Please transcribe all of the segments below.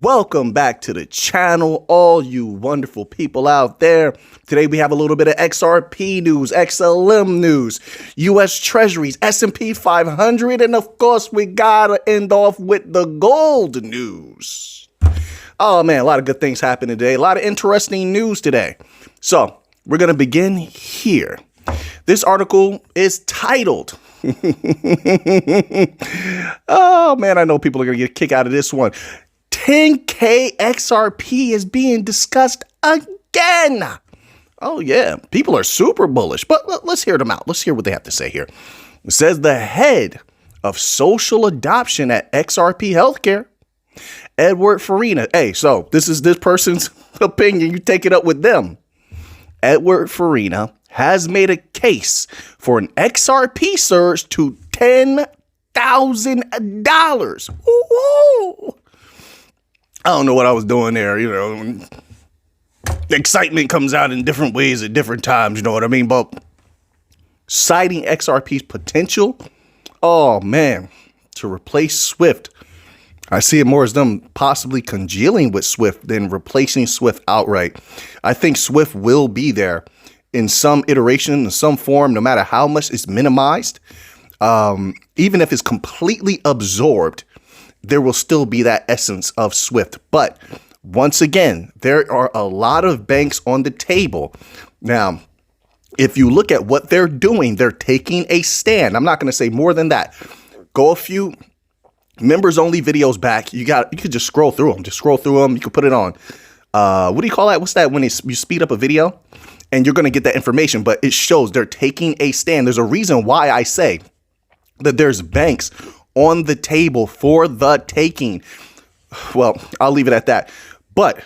Welcome back to the channel, all you wonderful people out there. Today we have a little bit of XRP news, XLM news, US Treasuries, S&P 500, and of course we gotta end off with the gold news. Oh man, a lot of good things happened today, a lot of interesting news today. So we're gonna begin here. This article is titled, oh man, I know people are gonna get a kick out of this one. 10K XRP is being discussed again. Oh yeah, people are super bullish, but let's hear them out. Let's hear what they have to say here. It says the head of social adoption at XRP Healthcare, Edward Farina. Hey, so this is this person's opinion. You take it up with them. Edward Farina has made a case for an XRP surge to $10,000. Woo! I don't know what I was doing there, you know. The excitement comes out in different ways at different times, you know what I mean? But citing XRP's potential, oh man, to replace Swift. I see it more as them possibly congealing with Swift than replacing Swift outright. I think Swift will be there in some iteration, in some form, no matter how much it's minimized. Even if it's completely absorbed, there will still be that essence of Swift. But once again, there are a lot of banks on the table. Now, if you look at what they're doing, they're taking a stand. I'm not going to say more than that. Go a few members only videos back. You could just scroll through them. Just scroll through them. You can put it on. What do you call that? What's that when you speed up a video? And you're going to get that information. But it shows they're taking a stand. There's a reason why I say that there's banks on the table for the taking. Well, I'll leave it at that. But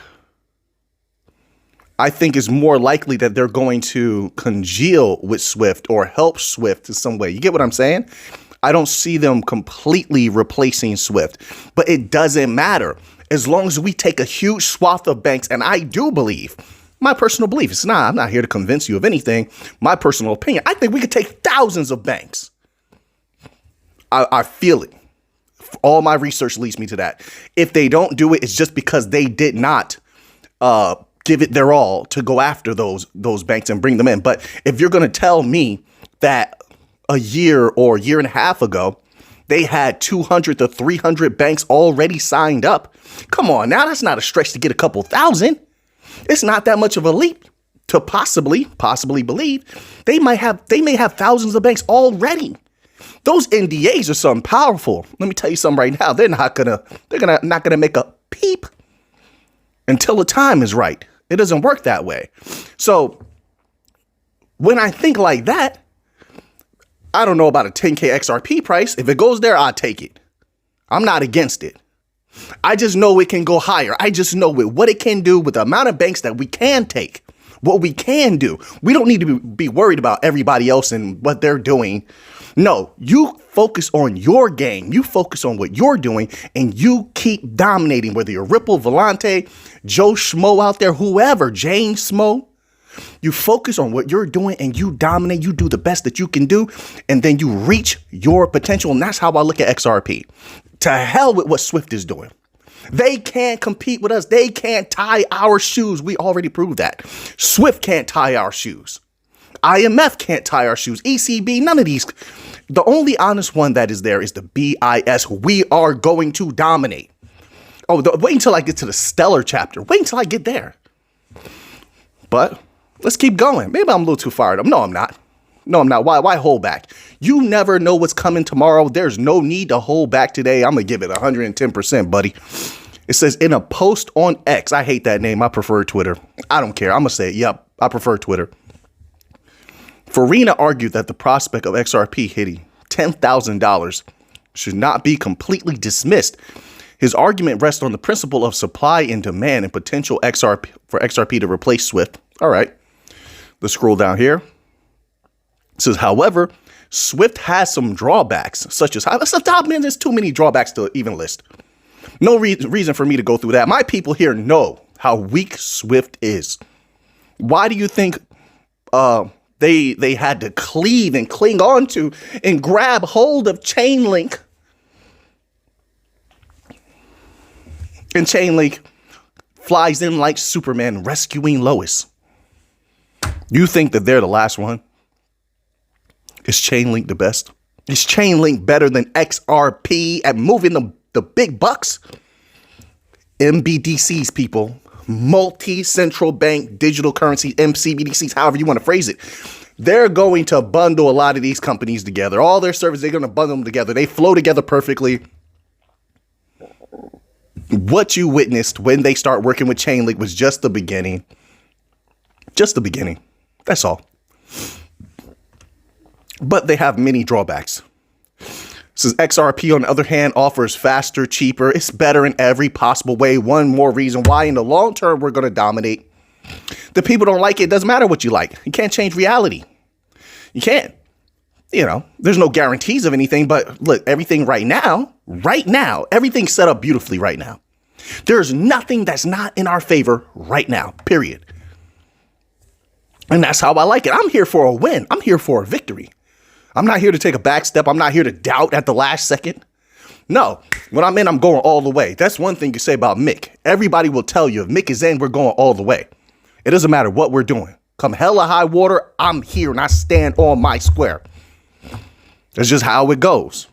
I think it's more likely that they're going to congeal with Swift or help Swift in some way. You get what I'm saying? I don't see them completely replacing Swift, but it doesn't matter. As long as we take a huge swath of banks, and I do believe, my personal belief, I'm not here to convince you of anything. My personal opinion, I think we could take thousands of banks. I feel it. All my research leads me to that. If they don't do it, it's just because they did not give it their all to go after those banks and bring them in. But if you're going to tell me that a year or year and a half ago, they had 200 to 300 banks already signed up. Come on, now that's not a stretch to get a couple thousand. It's not that much of a leap to possibly believe they may have thousands of banks already. Those NDAs are something powerful. Let me tell you something right now. They're not gonna make a peep until the time is right. It doesn't work that way. So when I think like that, I don't know about a 10K XRP price. If it goes there, I'll take it. I'm not against it. I just know it can go higher. I just know what it can do with the amount of banks that we can take. What we can do. We don't need to be worried about everybody else and what they're doing. No, you focus on your game. You focus on what you're doing and you keep dominating, whether you're Ripple, Volante, Joe Schmo out there, whoever, James Smo. You focus on what you're doing and you dominate. You do the best that you can do and then you reach your potential. And that's how I look at XRP. To hell with what Swift is doing. They can't compete with us. They can't tie our shoes. We already proved that. Swift can't tie our shoes. IMF can't tie our shoes. ECB, none of these. The only honest one that is there is the BIS. We are going to dominate. Oh, wait until I get to the Stellar chapter. Wait until I get there. But let's keep going. Maybe I'm a little too fired up. No, I'm not. Why hold back? You never know what's coming tomorrow. There's no need to hold back today. I'm going to give it 110%, buddy. It says in a post on X. I hate that name. I prefer Twitter. I don't care. I'm going to say it. Yep, I prefer Twitter. Farina argued that the prospect of XRP hitting $10,000 should not be completely dismissed. His argument rests on the principle of supply and demand and potential for XRP to replace Swift. All right, let's scroll down here. It says, however, Swift has some drawbacks, such as, there's too many drawbacks to even list. No reason for me to go through that. My people here know how weak Swift is. Why do you think they had to cleave and cling on to and grab hold of Chainlink And Chainlink flies in like Superman rescuing Lois. You think that they're the last one? Is Chainlink the best? Is Chainlink better than XRP at moving the big bucks? MBDCs, people. Multi-central bank digital currency, MCBDCs, however you want to phrase it. They're going to bundle a lot of these companies together. All their services, they're going to bundle them together. They flow together perfectly. What you witnessed when they start working with Chainlink was just the beginning. Just the beginning. That's all. But they have many drawbacks. Says XRP, on the other hand, offers faster, cheaper. It's better in every possible way. One more reason why in the long term we're going to dominate. The people don't like it. It doesn't matter what you like. You can't change reality. You can't. You know, there's no guarantees of anything. But look, everything right now, everything's set up beautifully right now. There's nothing that's not in our favor right now, period. And that's how I like it. I'm here for a win. I'm here for a victory. I'm not here to take a back step. I'm not here to doubt at the last second. No, when I'm in, I'm going all the way. That's one thing you say about Mick. Everybody will tell you if Mick is in, we're going all the way. It doesn't matter what we're doing. Come hella high water, I'm here and I stand on my square. That's just how it goes.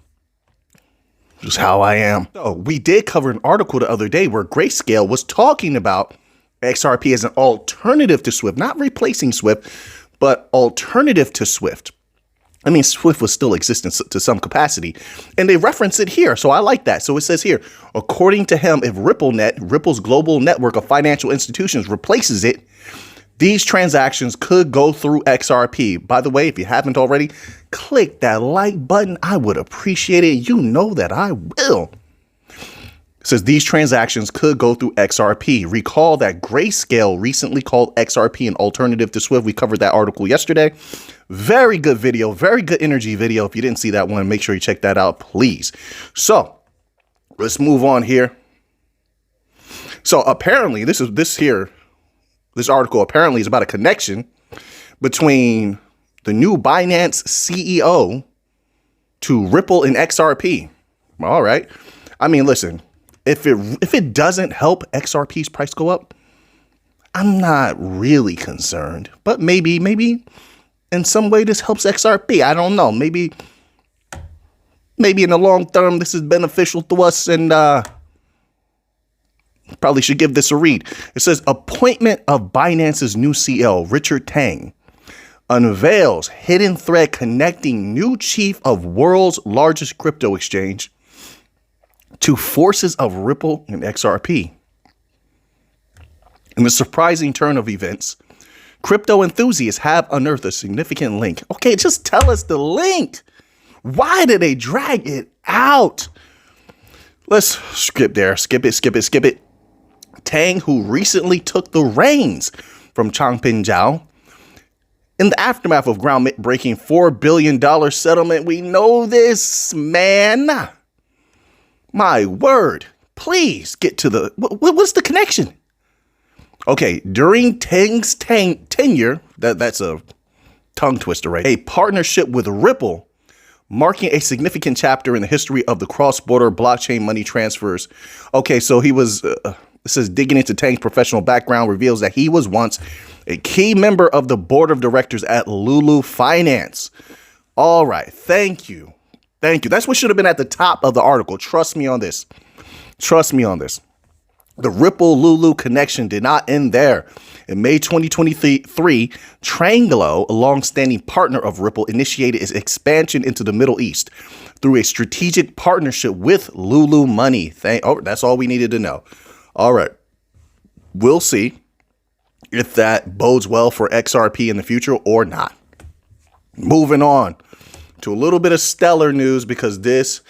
Just how I am. So we did cover an article the other day where Grayscale was talking about XRP as an alternative to Swift, not replacing Swift, but alternative to Swift. I mean, Swift was still existent to some capacity, and they reference it here. So I like that. So it says here, according to him, if RippleNet, Ripple's global network of financial institutions, replaces it, these transactions could go through XRP. By the way, if you haven't already, click that like button. I would appreciate it. You know that I will. It says these transactions could go through XRP. Recall that Grayscale recently called XRP an alternative to Swift. We covered that article yesterday. Very good video, very good energy video. If you didn't see that one, make sure you check that out, please. So let's move on here. So apparently this article apparently is about a connection between the new Binance CEO to Ripple and XRP. All right. I mean, listen, if it doesn't help XRP's price go up, I'm not really concerned, but maybe in some way this helps XRP. I don't know. Maybe in the long term, this is beneficial to us, and probably should give this a read. It says appointment of Binance's new CEO, Richard Tang, unveils hidden thread connecting new chief of world's largest crypto exchange to forces of Ripple and XRP. In a surprising turn of events, crypto enthusiasts have unearthed a significant link. Okay, just tell us the link. Why did they drag it out? Let's skip there. Skip it. Tang, who recently took the reins from Changpeng Zhao in the aftermath of groundbreaking $4 billion settlement. We know this, man. My word. Please get to the... What's the connection? Okay, during Tang's tenure, that's a tongue twister, right? A partnership with Ripple, marking a significant chapter in the history of the cross-border blockchain money transfers. Okay, so he was... This is digging into Tang's professional background reveals that he was once a key member of the board of directors at Lulu Finance. All right. Thank you. That's what should have been at the top of the article. Trust me on this. The Ripple Lulu connection did not end there. In May 2023, Tranglo, a long-standing partner of Ripple, initiated its expansion into the Middle East through a strategic partnership with Lulu Money. That's all we needed to know. All right. We'll see if that bodes well for XRP in the future or not. Moving on to a little bit of Stellar news, because this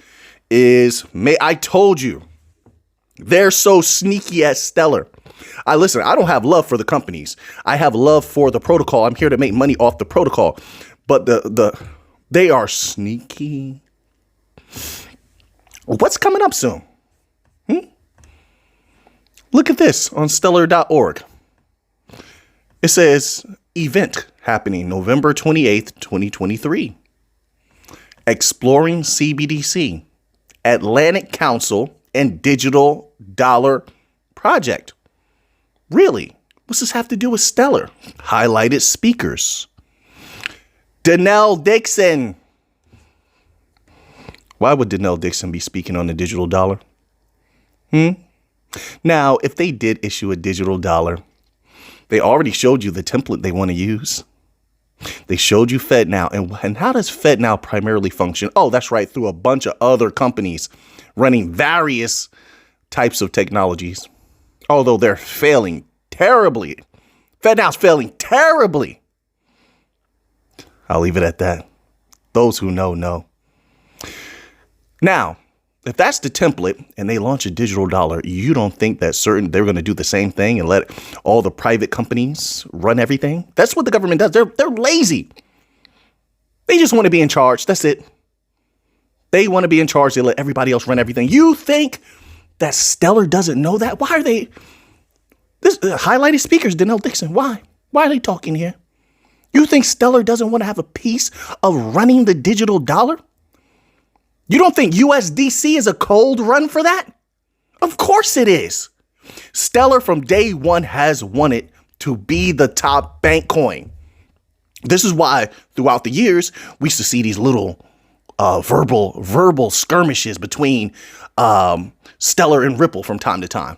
is... I told you, they're so sneaky at Stellar. I don't have love for the companies. I have love for the protocol. I'm here to make money off the protocol. But they are sneaky. What's coming up soon? Look at this on stellar.org. It says event happening November 28th, 2023. Exploring CBDC, Atlantic Council and Digital Dollar project. Really? What's this have to do with Stellar? Highlighted speakers. Danelle Dixon. Why would Danelle Dixon be speaking on the digital dollar? Now, if they did issue a digital dollar, they already showed you the template they want to use. They showed you FedNow. And how does FedNow primarily function? Oh, that's right. Through a bunch of other companies running various types of technologies. Although they're failing terribly. FedNow's failing terribly. I'll leave it at that. Those who know, know. Now, if that's the template and they launch a digital dollar, you don't think that they're going to do the same thing and let all the private companies run everything? That's what the government does. They're lazy. They just want to be in charge. That's it. They want to be in charge. They let everybody else run everything. You think that Stellar doesn't know that? Why are they highlighted speakers? Danelle Dixon. Why? Why are they talking here? You think Stellar doesn't want to have a piece of running the digital dollar? You don't think USDC is a cold run for that? Of course it is. Stellar from day one has wanted to be the top bank coin. This is why throughout the years, we used to see these little verbal skirmishes between Stellar and Ripple from time to time.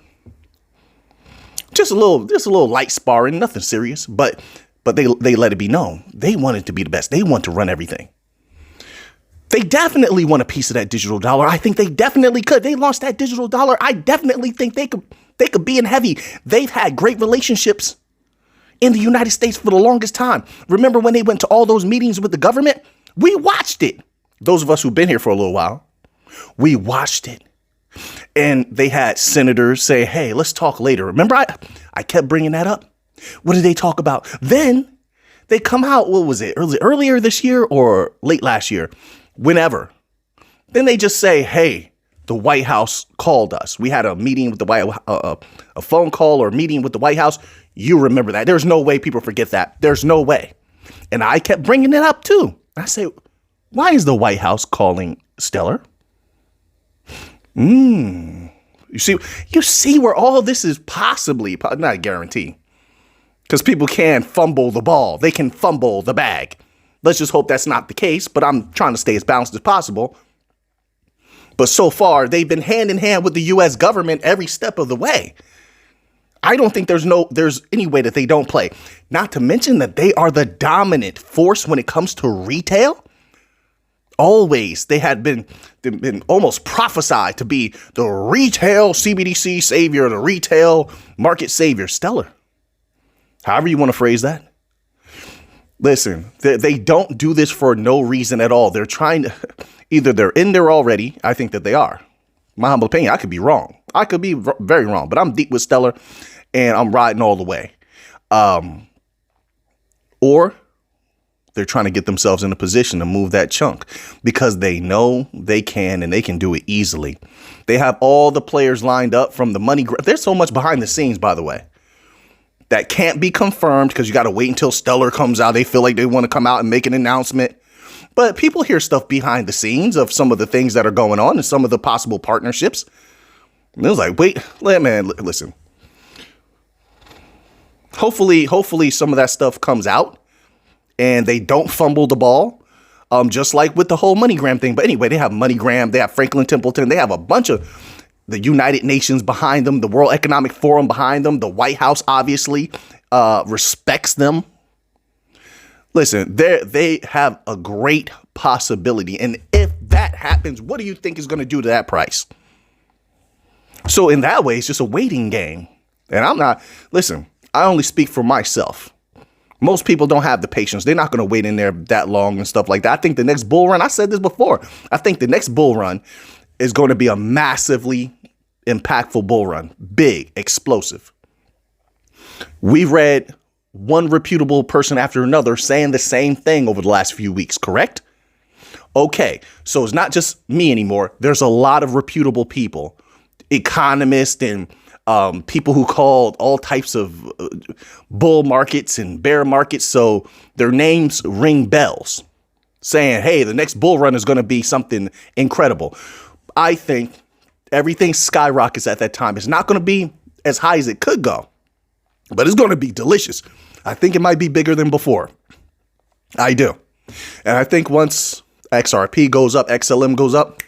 Just a little light sparring, nothing serious, but they let it be known. They wanted to be the best. They want to run everything. They definitely want a piece of that digital dollar. I think they definitely could. They launched that digital dollar. I definitely think they could be in heavy. They've had great relationships in the United States for the longest time. Remember when they went to all those meetings with the government? We watched it. Those of us who've been here for a little while, we watched it. And they had senators say, hey, let's talk later. Remember, I kept bringing that up. What did they talk about? Then they come out, what was it, earlier this year or late last year? Whenever. Then they just say, hey, the White House called us. We had a meeting with the White House, a phone call or meeting with the White House. You remember that. There's no way people forget that. There's no way. And I kept bringing it up, too. I say, why is the White House calling Stellar? You see where all this is possibly, not a guarantee, because people can fumble the ball. They can fumble the bag. Let's just hope that's not the case, but I'm trying to stay as balanced as possible. But so far, they've been hand in hand with the U.S. government every step of the way. I don't think there's any way that they don't play. Not to mention that they are the dominant force when it comes to retail. Always, they've been almost prophesied to be the retail CBDC savior, the retail market savior, Stellar. However you want to phrase that. Listen, they don't do this for no reason at all. They're trying to, either they're in there already. I think that they are. My humble opinion, I could be wrong. I could be very wrong, but I'm deep with Stellar and I'm riding all the way. Or they're trying to get themselves in a position to move that chunk because they know they can and they can do it easily. They have all the players lined up from the money. There's so much behind the scenes, by the way, that can't be confirmed because you got to wait until Stellar comes out. They feel like they want to come out and make an announcement. But people hear stuff behind the scenes of some of the things that are going on and some of the possible partnerships. And it was like, wait, man, listen. Hopefully some of that stuff comes out and they don't fumble the ball, just like with the whole MoneyGram thing. But anyway, they have MoneyGram, they have Franklin Templeton, they have a bunch of the United Nations behind them, the World Economic Forum behind them. The White House obviously respects them. Listen, they have a great possibility. And if that happens, what do you think is going to do to that price? So in that way, it's just a waiting game. And I only speak for myself. Most people don't have the patience. They're not going to wait in there that long and stuff like that. I think the next bull run, I said this before, I think the next bull run is going to be a massively impactful bull run. Big, explosive. We read one reputable person after another saying the same thing over the last few weeks, correct? Okay, so it's not just me anymore. There's a lot of reputable people, economists and people who called all types of bull markets and bear markets. So their names ring bells saying, hey, the next bull run is going to be something incredible. I think everything skyrockets at that time. It's not going to be as high as it could go, but it's going to be delicious. I think it might be bigger than before. I do. And I think once XRP goes up, XLM goes up,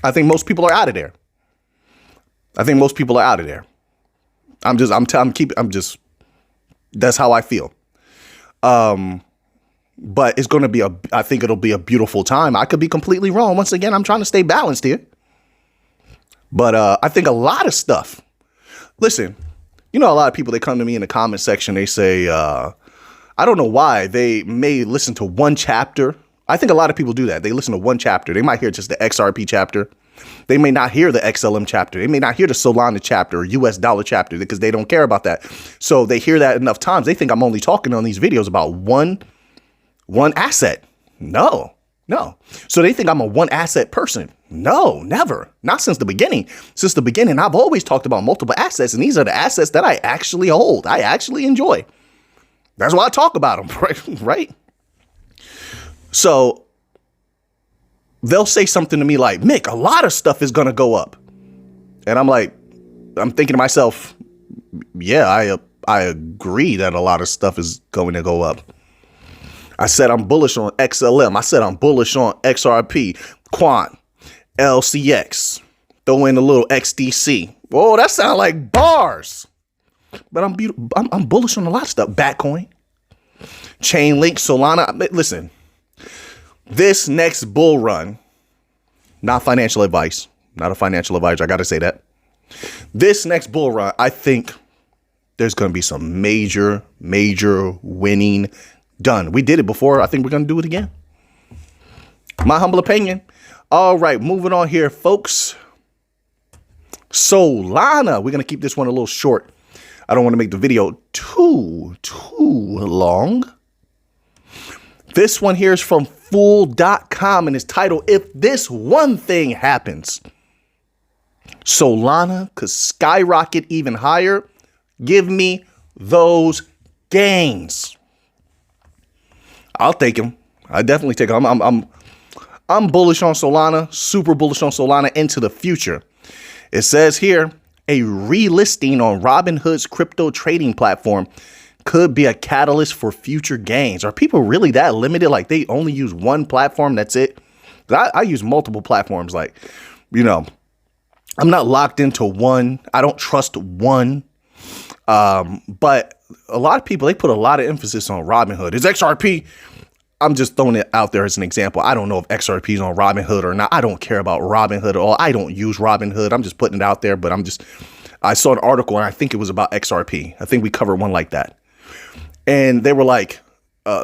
I think most people are out of there. That's how I feel. But it's going to be I think it'll be a beautiful time. I could be completely wrong. Once again, I'm trying to stay balanced here. But I think a lot of stuff. Listen, a lot of people, they come to me in the comment section. They say, I don't know why they may listen to one chapter. I think a lot of people do that. They listen to one chapter. They might hear just the XRP chapter. They may not hear the XLM chapter. They may not hear the Solana chapter or US dollar chapter because they don't care about that. So they hear that enough times. They think I'm only talking on these videos about one asset. No. So they think I'm a one asset person. No, never. Not since the beginning. Since the beginning, I've always talked about multiple assets, and these are the assets that I actually hold. I actually enjoy. That's why I talk about them, right? So they'll say something to me like, Mick, a lot of stuff is going to go up. And I'm thinking to myself, yeah, I agree that a lot of stuff is going to go up. I said I'm bullish on XLM. I said I'm bullish on XRP, Quant, LCX. Throw in a little XDC. Whoa, that sounds like bars. But I'm bullish on a lot of stuff. Batcoin, Chainlink, Solana. Listen, this next bull run, not financial advice, not a financial advisor. I got to say that. This next bull run, I think there's going to be some major winning done. We did it before. I think we're going to do it again. My humble opinion. All right, moving on here, folks. Solana. We're going to keep this one a little short. I don't want to make the video too long. This one here is from Fool.com and it's titled, If This One Thing Happens, Solana could skyrocket even higher. Give me those gains. I'll take him. I definitely take him. I'm bullish on Solana, super bullish on Solana into the future. It says here, a relisting on Robinhood's crypto trading platform could be a catalyst for future gains. Are people really that limited? Like they only use one platform? That's it? I use multiple platforms. Like, I'm not locked into one. I don't trust one. But a lot of people, they put a lot of emphasis on Robinhood. Is XRP? I'm just throwing it out there as an example. I don't know if XRP is on Robinhood or not. I don't care about Robinhood at all. I don't use Robinhood. I'm just putting it out there, but I saw an article and I think it was about XRP. I think we covered one like that. And they were like,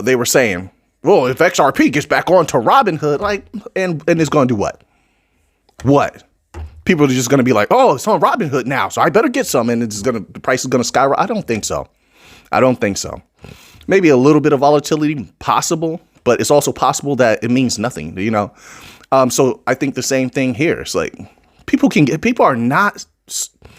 they were saying, well, if XRP gets back onto Robinhood, like, and it's going to do what? What? People are just going to be like, oh, it's on Robinhood now, so I better get some, and the price is going to skyrocket. I don't think so. Maybe a little bit of volatility possible, but it's also possible that it means nothing, So I think the same thing here. It's like people are not stupid,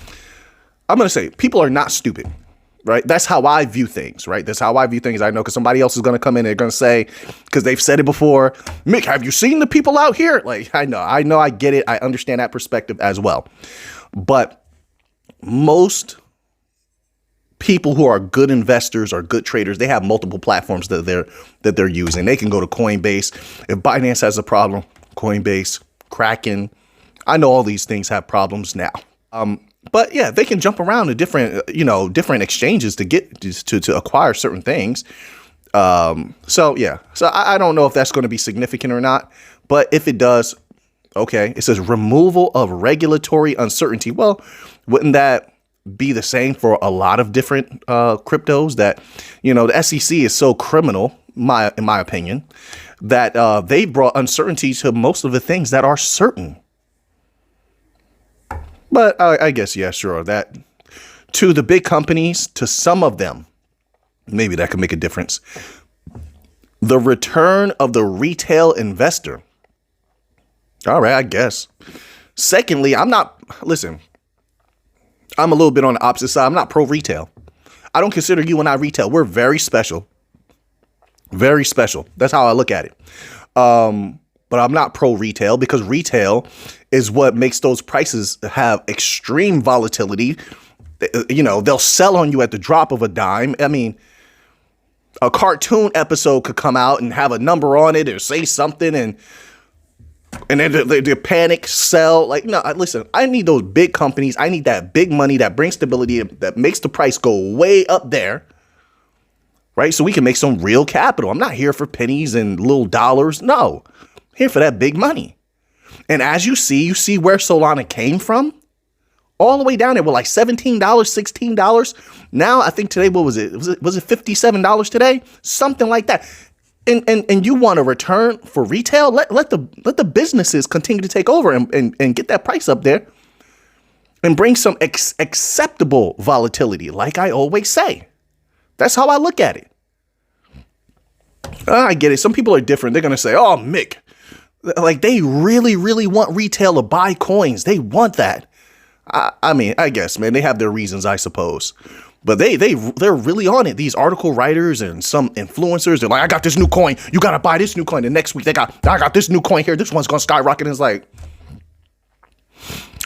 right? That's how I view things, right? That's how I view things. I know because somebody else is going to come in. They're going to say, because they've said it before, Mick, have you seen the people out here? Like, I know, I get it. I understand that perspective as well. But most people who are good investors or good traders, they have multiple platforms that they're using. They can go to Coinbase. If Binance has a problem, Coinbase, Kraken. I know all these things have problems now. But yeah, they can jump around to different exchanges to get to acquire certain things. So I don't know if that's going to be significant or not, but if it does, okay. It says removal of regulatory uncertainty. Well, wouldn't that be the same for a lot of different cryptos that, the SEC is so criminal, in my opinion, that they brought uncertainty to most of the things that are certain. But I guess, yeah, sure. That to the big companies, to some of them, maybe that could make a difference. The return of the retail investor. All right, I guess. Secondly, I'm a little bit on the opposite side. I'm not pro retail. I don't consider you and I retail. We're very special. Very special. That's how I look at it. But I'm not pro retail because retail is what makes those prices have extreme volatility You know, they'll sell on you at the drop of a dime. I mean, a cartoon episode could come out and have a number on it or say something, and then they panic, sell. Like, no, listen, I need those big companies. I need that big money that brings stability, that makes the price go way up there, right? So we can make some real capital. I'm not here for pennies and little dollars. No, I'm here for that big money. And as you see where Solana came from, all the way down there with like $17, $16. Now, I think today, what was it? Was it $57 today? Something like that. And you want a return for retail? Let the businesses continue to take over and get that price up there and bring some acceptable volatility, like I always say. That's how I look at it. I get it. Some people are different. They're going to say, oh, Mick, like they really, really want retail to buy coins. They want that. I mean, I guess, man, they have their reasons, I suppose. But they're really on it. These article writers and some influencers, they're like, I got this new coin. You got to buy this new coin. The next week, I got this new coin here. This one's going to skyrocket. And it's like,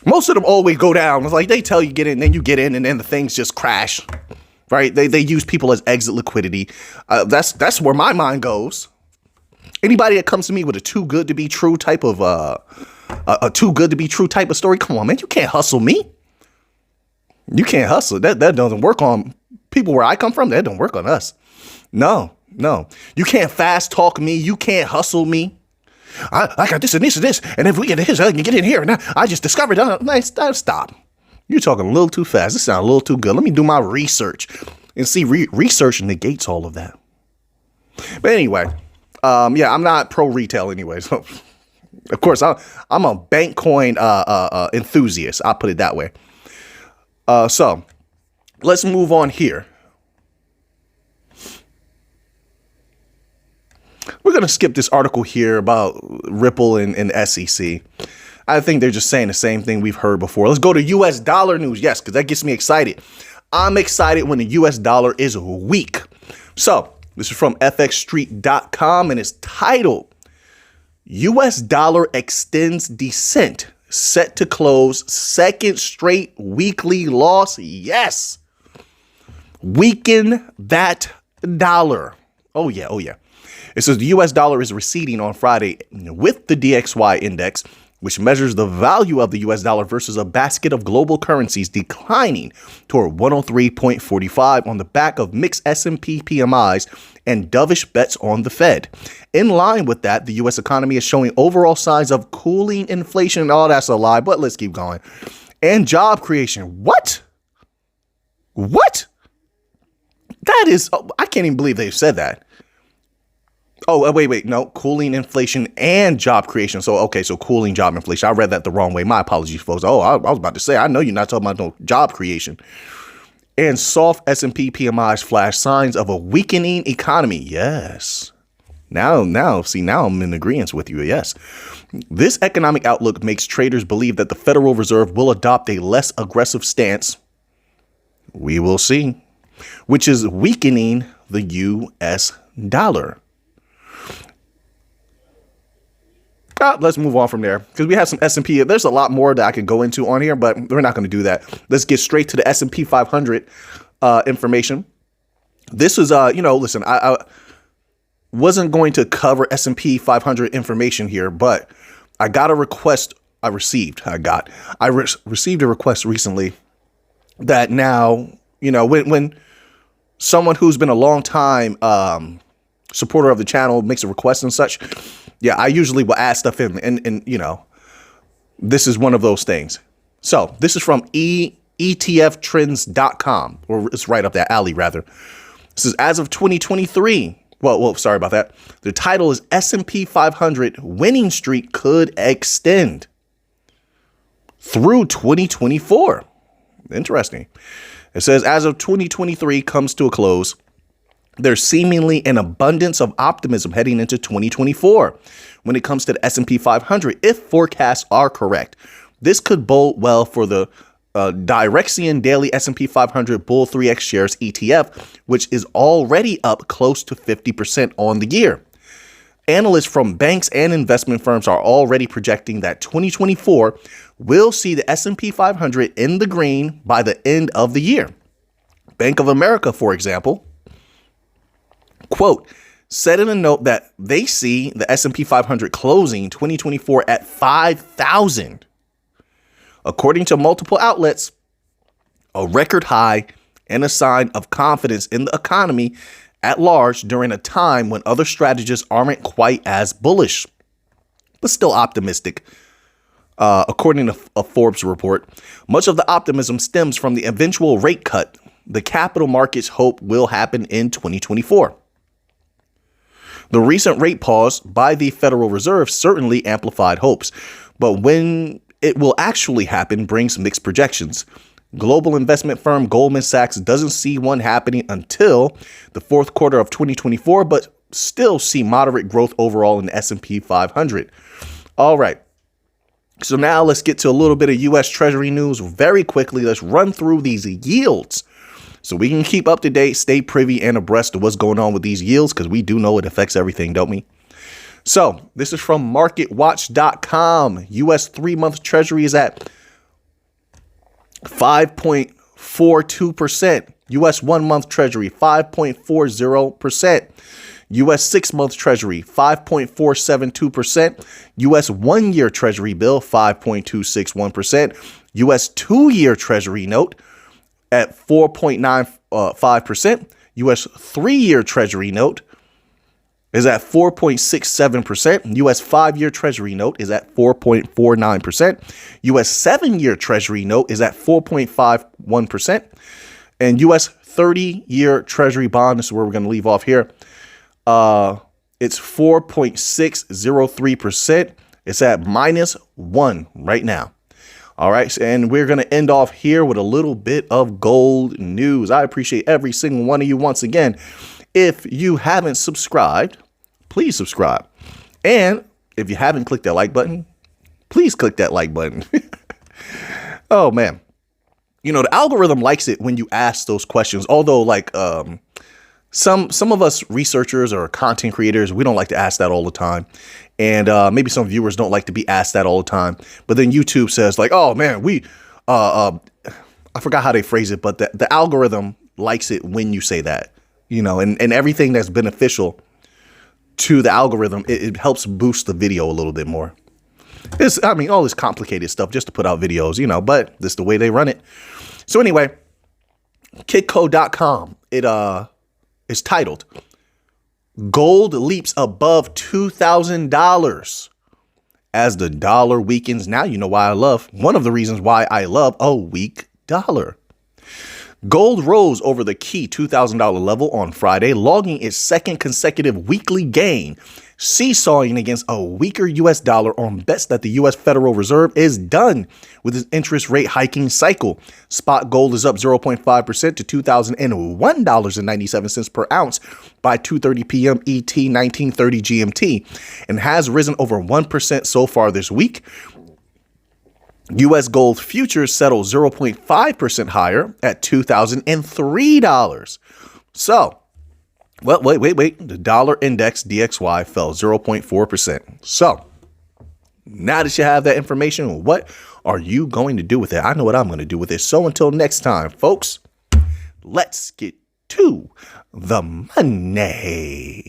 most of them always go down. It's like they tell you get in, then you get in, and then the things just crash, right? They use people as exit liquidity. That's where my mind goes. Anybody that comes to me with a too good to be true type of a too good to be true type of story, come on, man, you can't hustle me. You can't hustle. That doesn't work on people where I come from. That don't work on us. No. You can't fast talk me. You can't hustle me. I got this and this and this. And if we get this, I can get in here. Now I just discovered. Stop. You're talking a little too fast. This sounds a little too good. Let me do my research and see. Research negates all of that. But anyway, yeah, I'm not pro retail anyway. So of course, I'm a bank coin enthusiast. I'll put it that way. So let's move on here. We're going to skip this article here about Ripple and the SEC. I think they're just saying the same thing we've heard before. Let's go to US dollar news. Yes, because that gets me excited. I'm excited when the US dollar is weak. So this is from fxstreet.com and it's titled US dollar extends descent. Set to close second straight weekly loss. Yes. Weaken that dollar. Oh, yeah. It says the U.S. dollar is receding on Friday with the DXY index, which measures the value of the U.S. dollar versus a basket of global currencies, declining toward 103.45 on the back of mixed S&P PMIs and dovish bets on the Fed. In line with that, the U.S. economy is showing overall signs of cooling inflation. Oh, that's a lie, but let's keep going. And job creation. What? That is, I can't even believe they've said that. Oh, wait. No, cooling inflation and job creation. So, okay, so cooling job inflation. I read that the wrong way. My apologies, folks. Oh, I was about to say, I know you're not talking about no job creation. And soft S&P PMIs flash signs of a weakening economy. Yes. Now I'm in agreement with you. Yes. This economic outlook makes traders believe that the Federal Reserve will adopt a less aggressive stance. We will see, which is weakening the U.S. dollar. Let's move on from there because we have some S&P. There's a lot more that I could go into on here, but we're not going to do that. Let's get straight to the S&P 500 information. This is, listen, I wasn't going to cover S&P 500 information here, but I got a request I received. I received a request recently that now, when someone who's been a long time supporter of the channel makes a request and such, yeah, I usually will add stuff in, and this is one of those things. So this is from ETFtrends.com, or it's right up that alley, rather. This is as of 2023. Well, sorry about that. The title is S&P 500 winning streak could extend through 2024. Interesting. It says as of 2023 comes to a close, there's seemingly an abundance of optimism heading into 2024 when it comes to the S&P 500 if forecasts are correct. This could bode well for the Direxion Daily S&P 500 Bull 3X Shares ETF, which is already up close to 50% on the year. Analysts from banks and investment firms are already projecting that 2024 will see the S&P 500 in the green by the end of the year. Bank of America, for example, quote, said in a note that they see the S&P 500 closing 2024 at 5,000. According to multiple outlets, a record high and a sign of confidence in the economy at large during a time when other strategists aren't quite as bullish, but still optimistic. According to a Forbes report, much of the optimism stems from the eventual rate cut the capital markets hope will happen in 2024. The recent rate pause by the Federal Reserve certainly amplified hopes, but when it will actually happen brings mixed projections. Global investment firm Goldman Sachs doesn't see one happening until the fourth quarter of 2024, but still see moderate growth overall in the S&P 500. All right. So now let's get to a little bit of U.S. Treasury news very quickly. Let's run through these yields so we can keep up to date, stay privy and abreast of what's going on with these yields, because we do know it affects everything, don't we? So this is from marketwatch.com. U.S. 3-month Treasury is at 5.42%. U.S. 1-month Treasury, 5.40%. U.S. 6-month Treasury, 5.472%. U.S. 1-year Treasury bill, 5.261%. U.S. 2-year Treasury note at 4.95%. U.S. 3-year Treasury note is at 4.67%. U.S. 5-year Treasury note is at 4.49%. U.S. 7-year Treasury note is at 4.51%. And U.S. 30-year Treasury bond, this is where we're going to leave off here. It's 4.603%. It's at -1 right now. All right. And we're going to end off here with a little bit of gold news. I appreciate every single one of you once again. If you haven't subscribed, please subscribe. And if you haven't clicked that like button, please click that like button. Oh, man. You know, the algorithm likes it when you ask those questions, although like some of us researchers or content creators, we don't like to ask that all the time. And maybe some viewers don't like to be asked that all the time. But then YouTube says like, oh, man, I forgot how they phrase it, but the algorithm likes it when you say that, you know, and everything that's beneficial to the algorithm, it helps boost the video a little bit more. I mean, all this complicated stuff just to put out videos, you know, but this is the way they run it. So anyway, Kitco.com, it is titled, Gold Leaps Above $2,000 as the dollar weakens. Now you know why I love, one of the reasons why I love a weak dollar. Gold rose over the key $2,000 level on Friday, logging its second consecutive weekly gain, seesawing against a weaker U.S. dollar on bets that the U.S. Federal Reserve is done with its interest rate hiking cycle. Spot gold is up 0.5% to $2,001.97 per ounce by 2:30 p.m. ET, 1930 GMT, and has risen over 1% so far this week. U.S. gold futures settled 0.5% higher at $2,003. So, well, wait. The dollar index DXY fell 0.4%. So, now that you have that information, what are you going to do with it? I know what I'm going to do with it. So until next time, folks, let's get to the money.